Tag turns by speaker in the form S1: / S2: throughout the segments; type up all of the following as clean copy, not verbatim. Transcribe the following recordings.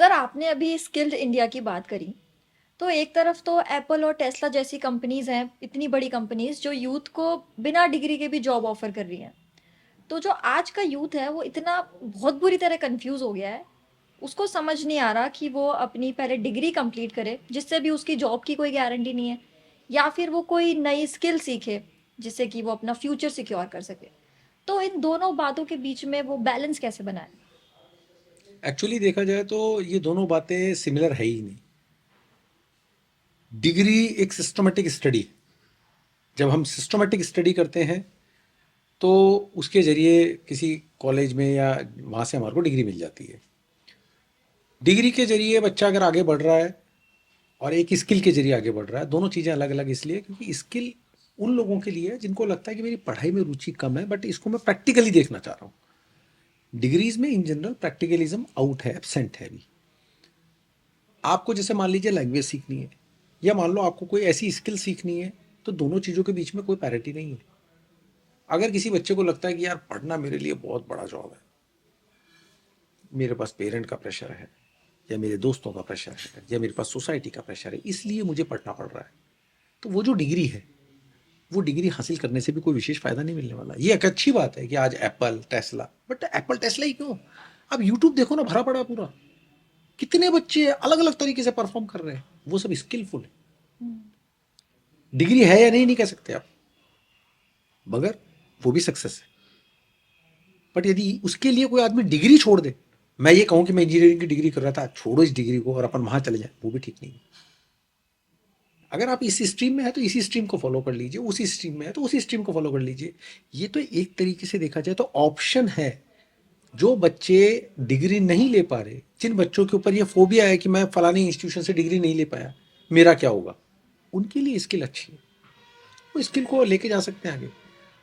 S1: Sir आपने अभी skilled India की बात करी। तो एक तरफ तो एप्पल और टेस्ला जैसी कंपनीज हैं, इतनी बड़ी कंपनीज जो यूथ को बिना डिग्री के भी जॉब ऑफर कर रही हैं। तो जो आज का यूथ है वो इतना बहुत बुरी तरह कंफ्यूज हो गया है। उसको समझ नहीं आ रहा कि वो अपनी पहले डिग्री कंप्लीट करे जिससे भी उसकी जॉब की कोई गारंटी नहीं है, या फिर वो कोई नई स्किल सीखे जिससे कि वो अपना फ्यूचर सिक्योर कर सके। तो इन दोनों बातों के बीच में वो बैलेंस कैसे बनाए?
S2: एक्चुअली देखा जाए तो ये दोनों बातें सिमिलर है ही नहीं। डिग्री एक सिस्टमेटिक स्टडी है। जब हम सिस्टमेटिक स्टडी करते हैं तो उसके ज़रिए किसी कॉलेज में या वहाँ से हमारे को डिग्री मिल जाती है। डिग्री के ज़रिए बच्चा अगर आगे बढ़ रहा है और एक स्किल के ज़रिए आगे बढ़ रहा है, दोनों चीज़ें अलग अलग इसलिए क्योंकि स्किल उन लोगों के लिए है जिनको लगता है कि मेरी पढ़ाई में रुचि कम है बट इसको मैं प्रैक्टिकली देखना चाह रहा हूँ। डिग्रीज में इन जनरल प्रैक्टिकलिज्म आउट है, एब्सेंट है अभी। आपको जैसे मान लीजिए लैंग्वेज सीखनी है या मान लो आपको कोई ऐसी स्किल सीखनी है, तो दोनों चीज़ों के बीच में कोई पैरिटी नहीं है। अगर किसी बच्चे को लगता है कि यार पढ़ना मेरे लिए बहुत बड़ा जॉब है, मेरे पास पेरेंट का प्रेशर है या मेरे दोस्तों का प्रेशर है या मेरे पास सोसाइटी का प्रेशर है इसलिए मुझे पढ़ना पड़ रहा है, तो वो जो डिग्री है वो डिग्री हासिल करने से भी कोई विशेष फायदा नहीं मिलने वाला। ये एक अच्छी बात है कि आज Apple Tesla, but Apple Tesla ही क्यों, अब यूट्यूब देखो ना, भरा पड़ा है पूरा। कितने बच्चे अलग अलग तरीके से परफॉर्म कर रहे हैं, वो सब स्किलफुल है। डिग्री है या नहीं नहीं कह सकते आप, मगर वो भी सक्सेस है। बट यदि उसके लिए कोई आदमी डिग्री छोड़ दे, मैं ये कहूं कि मैं इंजीनियरिंग की डिग्री कर रहा था, छोड़ो इस डिग्री को और अपन वहां चले जाए, वो भी ठीक नहीं है। अगर आप इस स्ट्रीम में है तो इसी स्ट्रीम को फॉलो कर लीजिए, उसी स्ट्रीम में है तो उसी स्ट्रीम को फॉलो कर लीजिए। ये तो एक तरीके से देखा जाए तो ऑप्शन है। जो बच्चे डिग्री नहीं ले पा रहे, जिन बच्चों के ऊपर ये फोबिया है कि मैं फलानी इंस्टीट्यूशन से डिग्री नहीं ले पाया, मेरा क्या होगा, उनके लिए स्किल अच्छी है। वो स्किल को लेके जा सकते हैं आगे।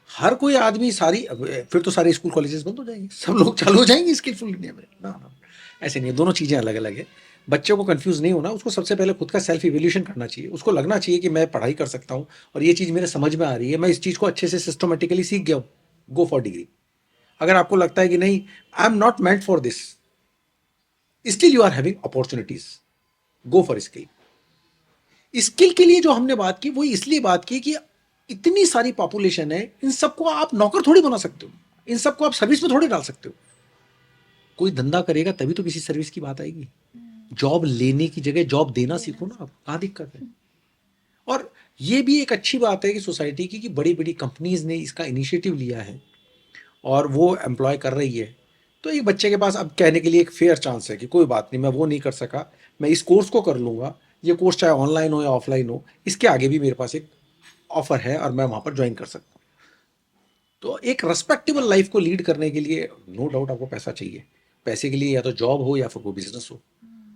S2: हर कोई आदमी सारी, फिर तो सारे स्कूल कॉलेजेस बंद हो जाएंगे, सब लोग चालू हो जाएंगे स्किलफुल इंडिया में, ना ना, ऐसे नहीं है। दोनों चीज़ें अलग अलग है। बच्चों को कंफ्यूज नहीं होना, उसको सबसे पहले खुद का सेल्फ इवोल्यूशन करना चाहिए। उसको लगना चाहिए कि मैं पढ़ाई कर सकता हूँ और ये चीज़ मेरे समझ में आ रही है, मैं इस चीज़ को अच्छे से सिस्टमेटिकली सीख गया हूँ, गो फॉर डिग्री। अगर आपको लगता है कि नहीं, I am not meant for this, still you are having opportunities, go for skill. Skill के लिए जो हमने बात की वो इसलिए बात की कि इतनी सारी पॉपुलेशन है, इन सबको आप नौकर थोड़ी बना सकते हो, इन सबको आप सर्विस में थोड़ी डाल सकते हो। कोई धंधा करेगा तभी तो किसी सर्विस की बात आएगी। जॉब लेने की जगह जॉब देना सीखो ना, आप कहाँ दिक्कत है। और ये भी एक अच्छी बात है कि सोसाइटी की कि बड़ी बड़ी कंपनीज ने इसका इनिशिएटिव लिया है और वो एम्प्लॉय कर रही है। तो एक बच्चे के पास अब कहने के लिए एक फेयर चांस है कि कोई बात नहीं, मैं वो नहीं कर सका, मैं इस कोर्स को कर लूँगा। ये कोर्स चाहे ऑनलाइन हो या ऑफलाइन हो, इसके आगे भी मेरे पास एक ऑफर है और मैं वहाँ पर ज्वाइन कर सकता हूँ। तो एक रेस्पेक्टेबल लाइफ को लीड करने के लिए नो डाउट आपको पैसा चाहिए। पैसे के लिए या तो जॉब हो या फिर कोई बिजनेस हो,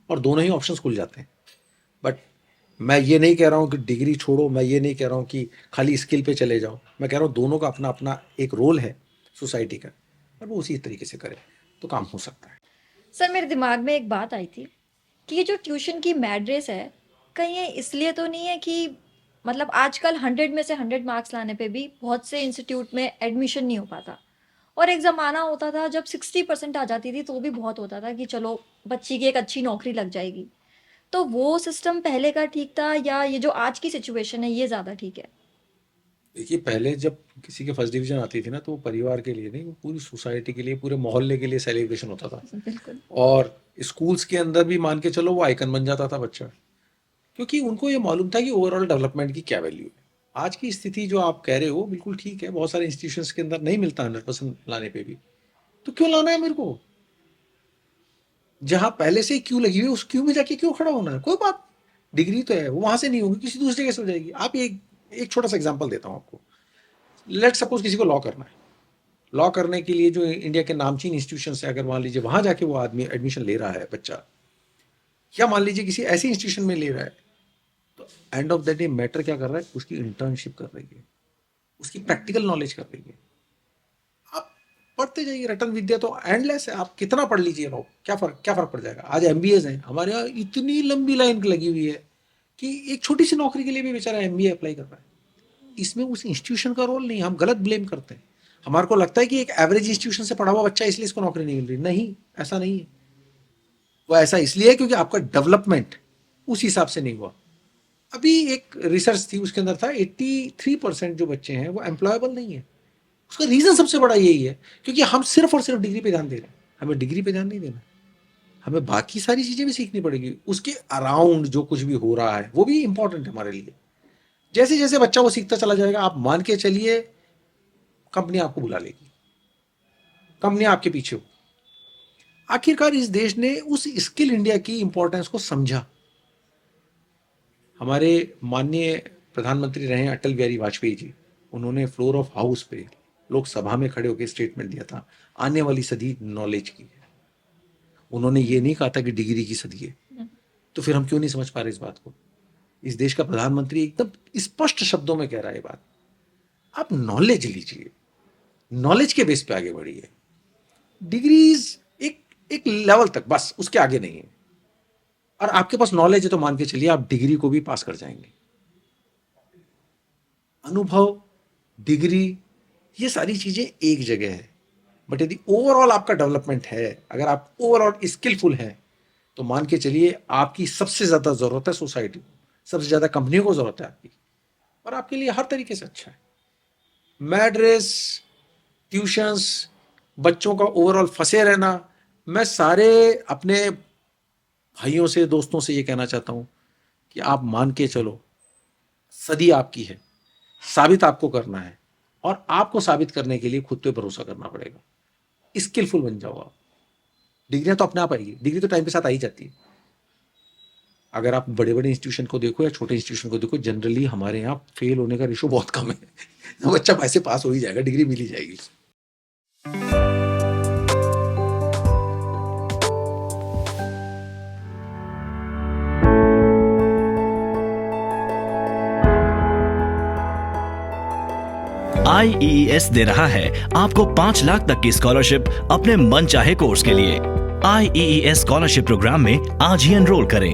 S2: और दोनों ही ऑप्शंस खुल जाते हैं। बट मैं ये नहीं कह रहा हूँ कि डिग्री छोड़ो, मैं ये नहीं कह रहा हूँ कि खाली स्किल पे चले जाओ। मैं कह रहा हूँ दोनों का अपना अपना एक रोल है सोसाइटी का, और वो उसी तरीके से करे तो काम हो सकता है।
S1: सर मेरे दिमाग में एक बात आई थी कि ये जो ट्यूशन की मैड रेस है, कहीं ये इसलिए तो नहीं है कि मतलब आजकल 100 में से 100 मार्क्स लाने पे भी बहुत से इंस्टीट्यूट में एडमिशन नहीं हो पाता। और एक ज़माना होता था जब 60% आ जाती थी तो भी बहुत होता था कि चलो बच्ची की एक अच्छी नौकरी लग जाएगी। तो वो सिस्टम पहले का ठीक था या ये जो आज की सिचुएशन है ये ज़्यादा ठीक है?
S2: देखिए, पहले जब किसी के फर्स्ट डिवीजन आती थी ना, तो वो परिवार के लिए नहीं, वो पूरी सोसाइटी के लिए, पूरे मोहल्ले के लिए सेलिब्रेशन होता था।
S1: बिल्कुल।
S2: और स्कूल्स के अंदर भी मान के चलो वो आइकन बन जाता था बच्चा, क्योंकि उनको ये मालूम था कि ओवरऑल डेवलपमेंट की क्या वैल्यू है। आज की स्थिति जो आप कह रहे हो बिल्कुल ठीक है, बहुत सारे इंस्टीट्यूशंस के अंदर नहीं मिलता 100% लाने पे भी। तो क्यों लाना है मेरे को, जहां पहले से ही क्यू लगी हुई है, उस क्यू में जाके क्यों खड़ा होना है। कोई बात, डिग्री तो है, वो वहां से नहीं होगी, किसी दूसरी जगह से हो जाएगी। आप एक छोटा सा एग्जाम्पल देता हूँ आपको। लेट सपोज किसी को लॉ करना है। लॉ करने के लिए जो इंडिया के नामचीन इंस्टीट्यूशन है, अगर मान लीजिए वहां जाके वो आदमी एडमिशन ले रहा है बच्चा, या मान लीजिए किसी ऐसे इंस्टीट्यूशन में ले रहा है, तो end of the day matter क्या कर रहा है, उसकी इंटर्नशिप कर रही है, उसकी प्रैक्टिकल नॉलेज कर रही है। आप पढ़ते जाइए, रटन विद्या तो एंडलेस है, आप कितना पढ़ लीजिए लोग, क्या फर्क पड़ जाएगा। आज एमबीएस हैं हमारे यहाँ, इतनी लंबी लाइन लगी हुई है कि एक छोटी सी नौकरी के लिए भी बेचारा एमबीए अप्लाई कर रहा है। इसमें उस इंस्टीट्यूशन का रोल नहीं, हम गलत ब्लेम करते हैं। हमारे को लगता है कि एक एवरेज इंस्टीट्यूशन से पढ़ा हुआ बच्चा इसलिए इसको नौकरी नहीं मिल रही, नहीं, ऐसा नहीं है। वो ऐसा इसलिए है क्योंकि आपका डेवलपमेंट उस हिसाब से नहीं हुआ। अभी एक रिसर्च थी, उसके अंदर था 83% जो बच्चे हैं वो एम्प्लॉयबल नहीं है। उसका रीजन सबसे बड़ा यही है क्योंकि हम सिर्फ और सिर्फ डिग्री पे ध्यान दे रहे हैं। हमें डिग्री पे ध्यान नहीं देना, हमें बाकी सारी चीजें भी सीखनी पड़ेगी। उसके अराउंड जो कुछ भी हो रहा है वो भी इंपॉर्टेंट है हमारे लिए। जैसे जैसे बच्चा वो सीखता चला जाएगा, आप मान के चलिए कंपनी आपको बुला लेगी, कंपनी आपके पीछे हो। आखिरकार इस देश ने उस स्किल इंडिया की इंपॉर्टेंस को समझा। हमारे माननीय प्रधानमंत्री रहे अटल बिहारी वाजपेयी जी, उन्होंने फ्लोर ऑफ हाउस पे लोकसभा में खड़े होकर स्टेटमेंट दिया था, आने वाली सदी नॉलेज की है। उन्होंने ये नहीं कहा था कि डिग्री की सदी है। तो फिर हम क्यों नहीं समझ पा रहे इस बात को? इस देश का प्रधानमंत्री एकदम स्पष्ट शब्दों में कह रहा है बात, आप नॉलेज लीजिए, नॉलेज के बेस पे आगे बढ़िए। डिग्रीज एक लेवल तक, बस उसके आगे नहीं है। और आपके पास नॉलेज है तो मान के चलिए आप डिग्री को भी पास कर जाएंगे। अनुभव, डिग्री, ये सारी चीजें एक जगह है, बट यदि ओवरऑल आपका डेवलपमेंट है, अगर आप ओवरऑल स्किलफुल हैं, तो मान के चलिए आपकी सबसे ज्यादा जरूरत है सोसाइटी को, सबसे ज्यादा कंपनियों को जरूरत है आपकी, और आपके लिए हर तरीके से अच्छा है। मैड रेस, ट्यूशंस, बच्चों का ओवरऑल फंसे रहना, मैं सारे अपने भाइयों से, दोस्तों से ये कहना चाहता हूं कि आप मान के चलो, सदी आपकी है, साबित आपको करना है, और आपको साबित करने के लिए खुद पे भरोसा करना पड़ेगा। स्किलफुल बन जाओ आप। डिग्रियां तो अपने आप आएगी, डिग्री तो टाइम के साथ आ ही जाती है। अगर आप बड़े बड़े इंस्टीट्यूशन को देखो या छोटे इंस्टीट्यूशन को देखो, जनरली हमारे यहाँ फेल होने का रेशो बहुत कम है। बच्चा वैसे पास हो ही जाएगा, डिग्री मिल ही जाएगी।
S3: IEES दे रहा है आपको 5 लाख तक की स्कॉलरशिप अपने मनचाहे कोर्स के लिए। IEES स्कॉलरशिप प्रोग्राम में आज ही एनरोल करें।